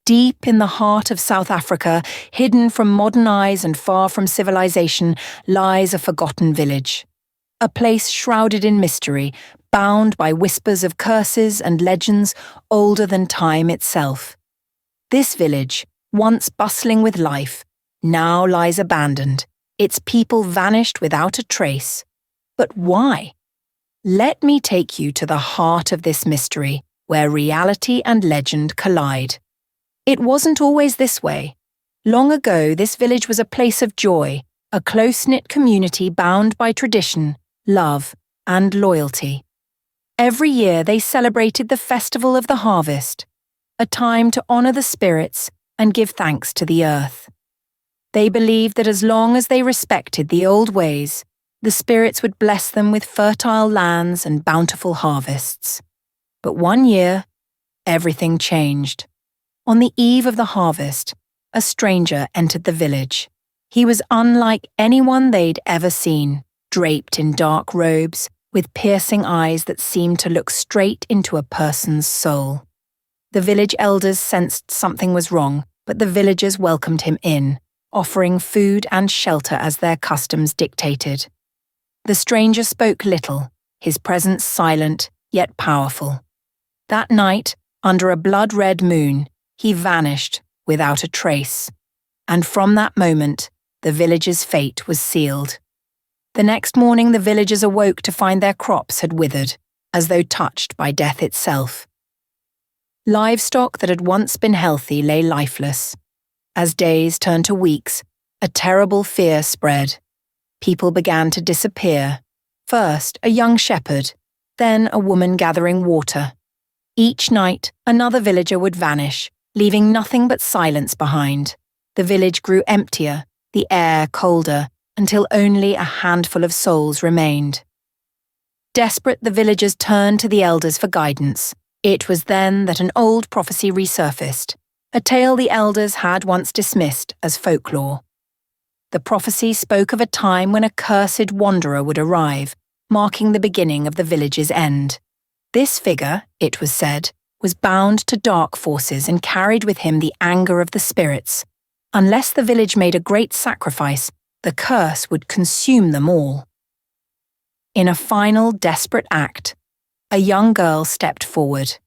Deep in the heart of South Africa, hidden from modern eyes and far from civilization, lies a forgotten village. A place shrouded in mystery, bound by whispers of curses and legends older than time itself. This village, once bustling with life, now lies abandoned, its people vanished without a trace. But why? Let me take you to the heart of this mystery, where reality and legend collide. It wasn't always this way. Long ago, this village was a place of joy, a close-knit community bound by tradition, love, and loyalty. Every year they celebrated the Festival of the Harvest, a time to honor the spirits and give thanks to the earth. They believed that as long as they respected the old ways, the spirits would bless them with fertile lands and bountiful harvests. But one year, everything changed. On the eve of the harvest, a stranger entered the village. He was unlike anyone they'd ever seen, draped in dark robes, with piercing eyes that seemed to look straight into a person's soul. The village elders sensed something was wrong, but the villagers welcomed him in, offering food and shelter as their customs dictated. The stranger spoke little, his presence silent, yet powerful. That night, under a blood-red moon, he vanished without a trace, and from that moment, the village's fate was sealed. The next morning, the villagers awoke to find their crops had withered, as though touched by death itself. Livestock that had once been healthy lay lifeless. As days turned to weeks, a terrible fear spread. People began to disappear. First, a young shepherd, then a woman gathering water. Each night, another villager would vanish, leaving nothing but silence behind. The village grew emptier, the air colder, until only a handful of souls remained. Desperate, the villagers turned to the elders for guidance. It was then that an old prophecy resurfaced, a tale the elders had once dismissed as folklore. The prophecy spoke of a time when a cursed wanderer would arrive, marking the beginning of the village's end. This figure, it was said, was bound to dark forces and carried with him the anger of the spirits. Unless the village made a great sacrifice, the curse would consume them all. In a final desperate act, a young girl stepped forward.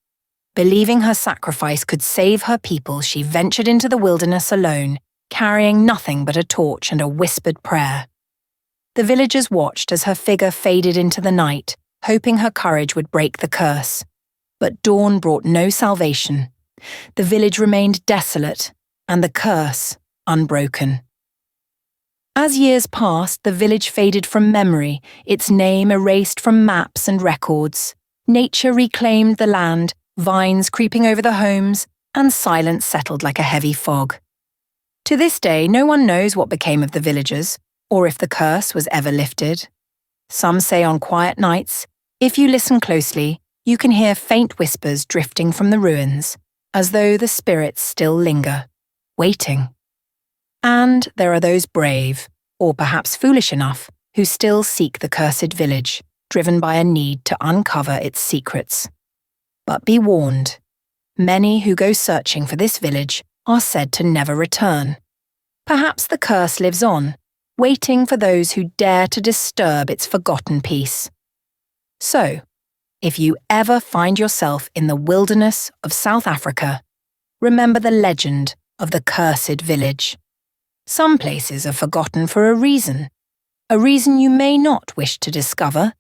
Believing her sacrifice could save her people, she ventured into the wilderness alone, carrying nothing but a torch and a whispered prayer. The villagers watched as her figure faded into the night, hoping her courage would break the curse. But dawn brought no salvation. The village remained desolate, and the curse unbroken. As years passed, the village faded from memory, its name erased from maps and records. Nature reclaimed the land, vines creeping over the homes, and silence settled like a heavy fog. To this day, no one knows what became of the villagers, or if the curse was ever lifted. Some say on quiet nights, if you listen closely, you can hear faint whispers drifting from the ruins, as though the spirits still linger, waiting. And there are those brave, or perhaps foolish enough, who still seek the cursed village, driven by a need to uncover its secrets. But be warned, many who go searching for this village are said to never return. Perhaps the curse lives on, waiting for those who dare to disturb its forgotten peace. So, if you ever find yourself in the wilderness of South Africa, remember the legend of the cursed village. Some places are forgotten for a reason you may not wish to discover.